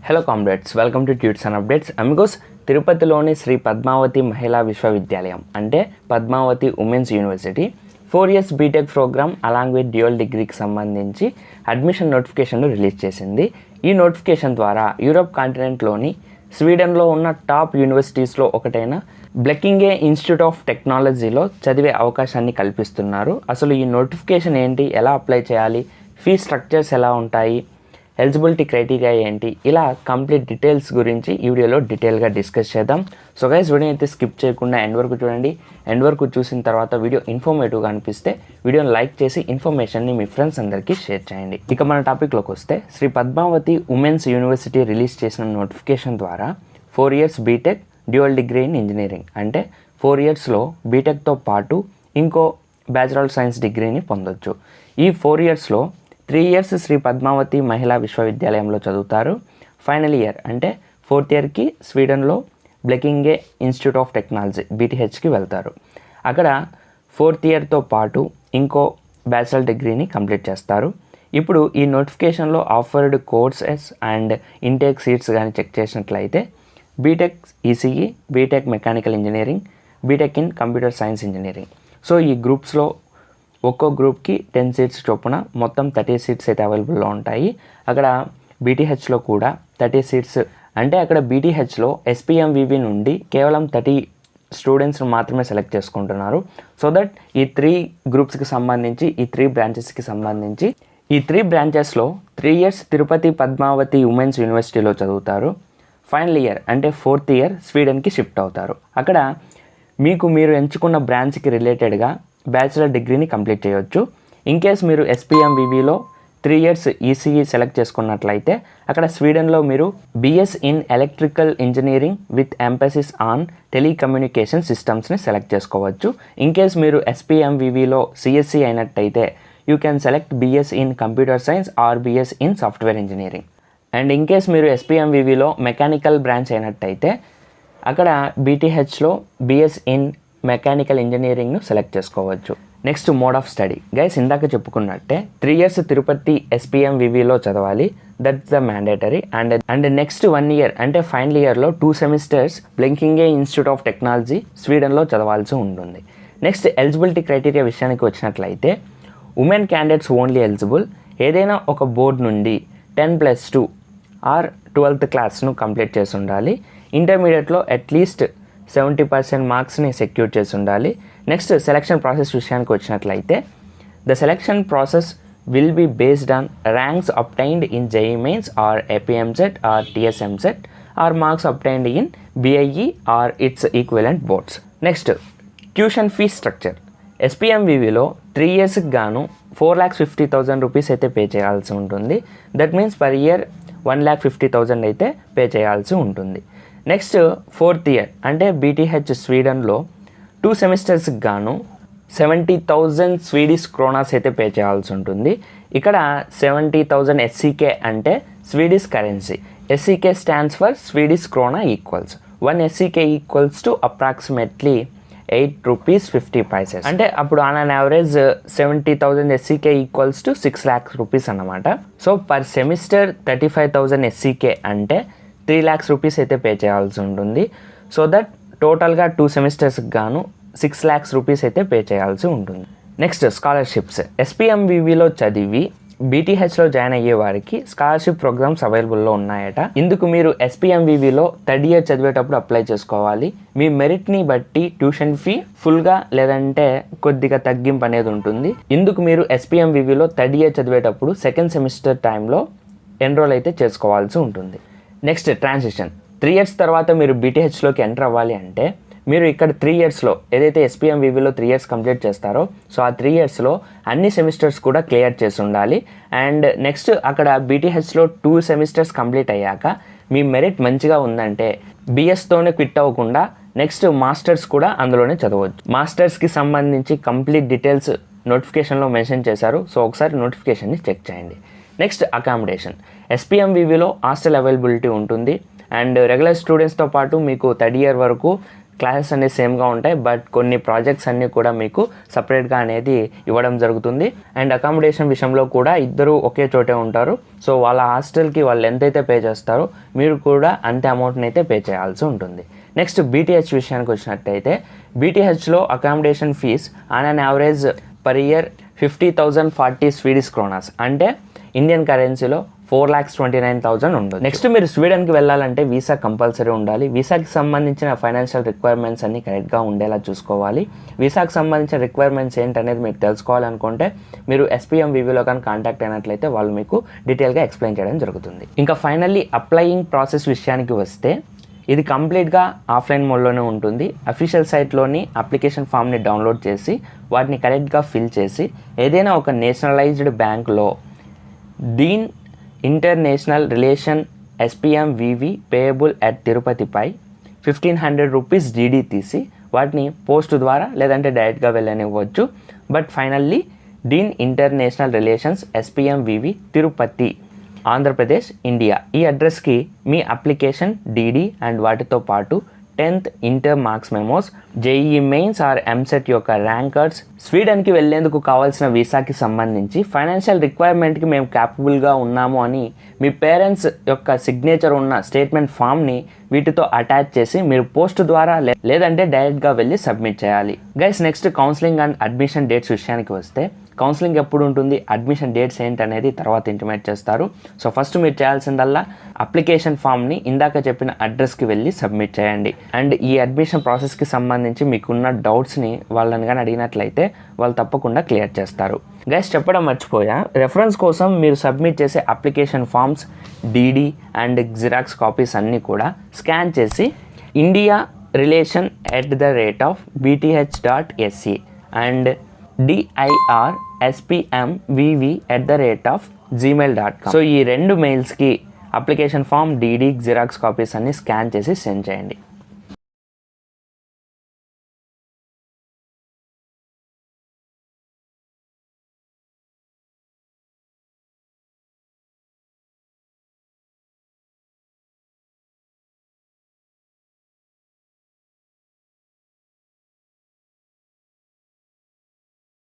Hello comrades, welcome to Tuts and Updates. Amigos, తిరుపతిలోని శ్రీ పద్మావతి మహిళా విశ్వవిద్యాలయం అంటే Padmavathi women's university 4 years BTech program along with dual డిగ్రీకి సంబంధించి అడ్మిషన్ నోటిఫికేషన్లు రిలీజ్ చేసింది. ఈ నోటిఫికేషన్ ద్వారా యూరోప్ కాంటినెంట్లోని స్వీడన్లో ఉన్న టాప్ యూనివర్సిటీస్లో ఒకటైన బ్లెకింగే ఇన్స్టిట్యూట్ ఆఫ్ టెక్నాలజీలో చదివే అవకాశాన్ని కల్పిస్తున్నారు. అసలు ఈ నోటిఫికేషన్ ఏంటి, ఎలా అప్లై చేయాలి, ఫీ స్ట్రక్చర్స్ ఎలా ఉంటాయి, ఎలిజిబిలిటీ క్రైటీరియా ఏంటి, ఇలా కంప్లీట్ డీటెయిల్స్ గురించి ఈ వీడియోలో డీటెయిల్గా డిస్కస్ చేద్దాం. సో గైస్, వీడియో అయితే స్కిప్ చేయకుండా ఎండ్ వరకు చూడండి. ఎండ్ వరకు చూసిన తర్వాత వీడియో ఇన్ఫర్మేటివ్గా అనిపిస్తే వీడియోని లైక్ చేసి ఇన్ఫర్మేషన్ని మీ ఫ్రెండ్స్ అందరికీ షేర్ చేయండి. ఇక మన టాపిక్లోకి వస్తే, Shri Padmavathi women's university release చేసిన నోటిఫికేషన్ ద్వారా 4 years BTech dual degree in engineering అంటే 4 yearsలో బీటెక్తో పాటు ఇంకో బ్యాచిలర్ ఆఫ్ సైన్స్ డిగ్రీని పొందొచ్చు. ఈ 4 yearsలో 3 years శ్రీ పద్మావతి మహిళా విశ్వవిద్యాలయంలో చదువుతారు. ఫైనల్ ఇయర్ అంటే 4th yearకి స్వీడన్లో బ్లెకింగే ఇన్స్టిట్యూట్ ఆఫ్ టెక్నాలజీ BTHకి వెళ్తారు. అక్కడ 4th yearతో పాటు ఇంకో బ్యాచిలర్ డిగ్రీని కంప్లీట్ చేస్తారు. ఇప్పుడు ఈ నోటిఫికేషన్లో offered courses and intake seats కానీ చెక్ చేసినట్లయితే BTech ECE, BTech mechanical engineering, BTech in computer science engineering. So ఈ గ్రూప్స్లో ఒక్కో గ్రూప్కి 10 seats చొప్పున మొత్తం 30 seats అయితే అవైలబుల్లో ఉంటాయి. అక్కడ BTHలో కూడా 30 seats, అంటే అక్కడ BTHలో SPMVB నుండి కేవలం 30 స్టూడెంట్స్ని మాత్రమే సెలెక్ట్ చేసుకుంటున్నారు. సో దట్ ఈ 3 గ్రూప్స్కి సంబంధించి, ఈ 3 బ్రాంచెస్కి సంబంధించి, ఈ 3 బ్రాంచెస్లో 3 years తిరుపతి పద్మావతి ఉమెన్స్ యూనివర్సిటీలో చదువుతారు. ఫైనల్ ఇయర్ అంటే 4th year స్వీడన్కి షిఫ్ట్ అవుతారు. అక్కడ మీరు ఎంచుకున్న బ్రాంచ్కి రిలేటెడ్గా బ్యాచిలర్ డిగ్రీని కంప్లీట్ చేయవచ్చు. ఇన్కేస్ మీరు SPMVBలో 3 years ఈసీఈ సెలెక్ట్ చేసుకున్నట్లయితే అక్కడ స్వీడన్లో మీరు BS in electrical engineering with emphasis on telecommunication సిస్టమ్స్ని సెలెక్ట్ చేసుకోవచ్చు. ఇన్కేస్ మీరు SPMVBలో CSC అయినట్టయితే you can select BS in computer science or BS in software engineering. And in case మీరు SPMVBలో మెకానికల్ బ్రాంచ్ అయినట్టయితే అక్కడ BTHలో BS ఇన్ మెకానికల్ ఇంజనీరింగ్ను సెలెక్ట్ చేసుకోవచ్చు. Next, mode of study. Guys, ఇందాక చెప్పుకున్నట్టే 3 years తిరుపతి SPMVBలో చదవాలి, that's the mandatory. And next 1 year అంటే ఫైనల్ ఇయర్లో 2 semesters బ్లెకింగే ఇన్స్టిట్యూట్ ఆఫ్ టెక్నాలజీ స్వీడన్లో చదవాల్సి ఉంటుంది. నెక్స్ట్, ఎలిజిబిలిటీ క్రైటీరియా విషయానికి వచ్చినట్లయితే ఉమెన్ క్యాండిడేట్స్ ఓన్లీ ఎలిజిబుల్. ఏదైనా ఒక బోర్డు నుండి 10+2 ఆర్ 12th classను కంప్లీట్ చేసి ఉండాలి. ఇంటర్మీడియట్లో అట్లీస్ట్ 70% మార్క్స్ని సెక్యూర్ చేసి ఉండాలి. నెక్స్ట్, సెలక్షన్ ప్రాసెస్ విషయానికి వచ్చినట్లయితే the selection process will be based on ranks obtained in JEE Mains or APMSET or TSMSET or marks obtained in BIE or its equivalent boards. Next, tuition fee structure. SPMVBలో 3 yearsకి గాను 4,50,000 rupees అయితే pay చేయాల్సి ఉంటుంది. That means per year 1,50,000 అయితే pay చేయాల్సి ఉంటుంది. Next, 4th year అంటే BTH స్వీడన్లో 2 semestersకి గాను 70,000 స్వీడిష్ క్రోనాస్ అయితే పే చేయాల్సి ఉంటుంది. ఇక్కడ 70,000 SEK అంటే Swedish currency. SEK stands for Swedish krona equals 1 SEK equals to approximately 8 rupees 50 paise. అంటే అప్పుడు on an average 70,000 SEK equals to 6 lakhs rupees అన్నమాట. సో పర్ సెమిస్టర్ 35,000 SEK అంటే 3 lakhs rupees అయితే పే చేయాల్సి ఉంటుంది. సో దట్ టోటల్గా 2 సెమిస్టర్స్కి గాను 6 lakhs rupees అయితే పే చేయాల్సి ఉంటుంది. Next, scholarships. SPMVBలో చదివి BTHలో జాయిన్ అయ్యే వారికి స్కాలర్షిప్ ప్రోగ్రామ్స్ అవైలబుల్లో ఉన్నాయట. ఇందుకు మీరు SPMVBలో 3rd year చదివేటప్పుడు అప్లై చేసుకోవాలి. మీ మెరిట్ని బట్టి ట్యూషన్ ఫీ ఫుల్గా లేదంటే కొద్దిగా తగ్గింపు అనేది ఉంటుంది. ఇందుకు మీరు SPMVBలో 3rd year చదివేటప్పుడు 2nd semester టైంలో ఎన్రోల్ అయితే చేసుకోవాల్సి ఉంటుంది. Next, transition. 3 years తర్వాత మీరు BTHలోకి ఎంటర్ అవ్వాలి అంటే మీరు ఇక్కడ 3 yearsలో ఏదైతే SPMVBలో 3 years కంప్లీట్ చేస్తారో సో ఆ 3 yearsలో అన్ని సెమిస్టర్స్ కూడా క్లియర్ చేసి ఉండాలి. అండ్ నెక్స్ట్, అక్కడ BTHలో 2 semesters కంప్లీట్ అయ్యాక మీ మెరిట్ మంచిగా ఉందంటే BSతోనే క్విట్ అవ్వకుండా నెక్స్ట్ మాస్టర్స్ కూడా అందులోనే చదవచ్చు. మాస్టర్స్కి సంబంధించి కంప్లీట్ డీటెయిల్స్ నోటిఫికేషన్లో మెన్షన్ చేశారు. సో ఒకసారి నోటిఫికేషన్ని చెక్ చేయండి. Next, accommodation. SPMVBలో హాస్టల్ అవైలబిలిటీ ఉంటుంది. అండ్ రెగ్యులర్ స్టూడెంట్స్తో పాటు మీకు 3rd year వరకు క్లాసెస్ అనేది సేమ్గా ఉంటాయి, బట్ కొన్ని ప్రాజెక్ట్స్ అన్నీ కూడా మీకు సపరేట్గా అనేది ఇవ్వడం జరుగుతుంది. అండ్ అకామిడేషన్ విషయంలో కూడా ఇద్దరు ఒకే చోటే ఉంటారు. సో వాళ్ళ హాస్టల్కి వాళ్ళు ఎంతైతే పే చేస్తారో మీరు కూడా అంతే అమౌంట్ని అయితే పే చేయాల్సి ఉంటుంది. నెక్స్ట్ బీటీహెచ్ విషయానికి వచ్చినట్టయితే బీటీహెచ్లో accommodation fees on an average per year 50,040 Swedish kronas, అంటే ఇండియన్ కరెన్సీలో 4,29,000 ఉంటుంది. నెక్స్ట్ మీరు స్వీడన్కి వెళ్ళాలంటే వీసా కంపల్సరీ ఉండాలి. వీసాకి సంబంధించిన ఫైనాన్షియల్ రిక్వైర్మెంట్స్ అన్ని కరెక్ట్గా ఉండేలా చూసుకోవాలి. వీసాకి సంబంధించిన రిక్వైర్మెంట్స్ ఏంటనేది మీకు తెలుసుకోవాలనుకుంటే మీరు SPMVVలో కానీ కాంటాక్ట్ అయినట్లయితే వాళ్ళు మీకు డీటెయిల్గా ఎక్స్ప్లెయిన్ చేయడం జరుగుతుంది. ఇంకా ఫైనల్లీ అప్లయింగ్ ప్రాసెస్ విషయానికి వస్తే ఇది కంప్లీట్గా ఆఫ్లైన్ మోడ్లోనే ఉంటుంది. అఫీషియల్ సైట్లోని అప్లికేషన్ ఫామ్ని డౌన్లోడ్ చేసి వాటిని కరెక్ట్గా ఫిల్ చేసి ఏదైనా ఒక నేషనలైజ్డ్ బ్యాంక్లో dean international relation SPMVV payable at తిరుపతిపై 1,500 రూపీస్ DD తీసి వాటిని పోస్ట్ ద్వారా లేదంటే డైరెక్ట్గా వెళ్ళనివ్వచ్చు. But finally dean international relations SPMVV Tirupati, Andhra Pradesh, India ఈ అడ్రస్కి మీ అప్లికేషన్ DD అండ్ వాటితో పాటు 10th inter marks memos, JEE mains or MSET యొక్క ర్యాంక్ కార్డ్స్, స్వీడన్కి వెళ్లేందుకు కావాల్సిన వీసాకి సంబంధించి ఫైనాన్షియల్ రిక్వైర్మెంట్కి మేము క్యాపబుల్గా ఉన్నాము అని మీ పేరెంట్స్ యొక్క సిగ్నేచర్ ఉన్న స్టేట్మెంట్ ఫామ్ని వీటితో అటాచ్ చేసి మీరు పోస్ట్ ద్వారా లేదంటే డైరెక్ట్గా వెళ్ళి సబ్మిట్ చేయాలి. Guys next counselling and admission dates విషయానికి వస్తే కౌన్సిలింగ్ ఎప్పుడు ఉంటుంది, అడ్మిషన్ డేట్స్ ఏంటనేది తర్వాత ఇంటిమేట్ చేస్తారు. సో ఫస్ట్ మీరు చేయాల్సిందల్లా అప్లికేషన్ ఫామ్ని ఇందాక చెప్పిన అడ్రస్కి వెళ్ళి సబ్మిట్ చేయండి. అండ్ ఈ అడ్మిషన్ ప్రాసెస్కి సంబంధించి మీకున్న డౌట్స్ని వాళ్ళని కానీ అడిగినట్లయితే వాళ్ళు తప్పకుండా క్లియర్ చేస్తారు. గైస్ చెప్పడం మర్చిపోయా, రెఫరెన్స్ కోసం మీరు సబ్మిట్ చేసే application forms, DD and xerox copies అన్నీ కూడా స్కాన్ చేసి India relation @BTH.SC and DIRSPMVV@gmail.com. So ఈ 2 మెయిల్స్కి application form, DD, xerox copies అన్ని స్కాన్ చేసి సెండ్ చేయండి.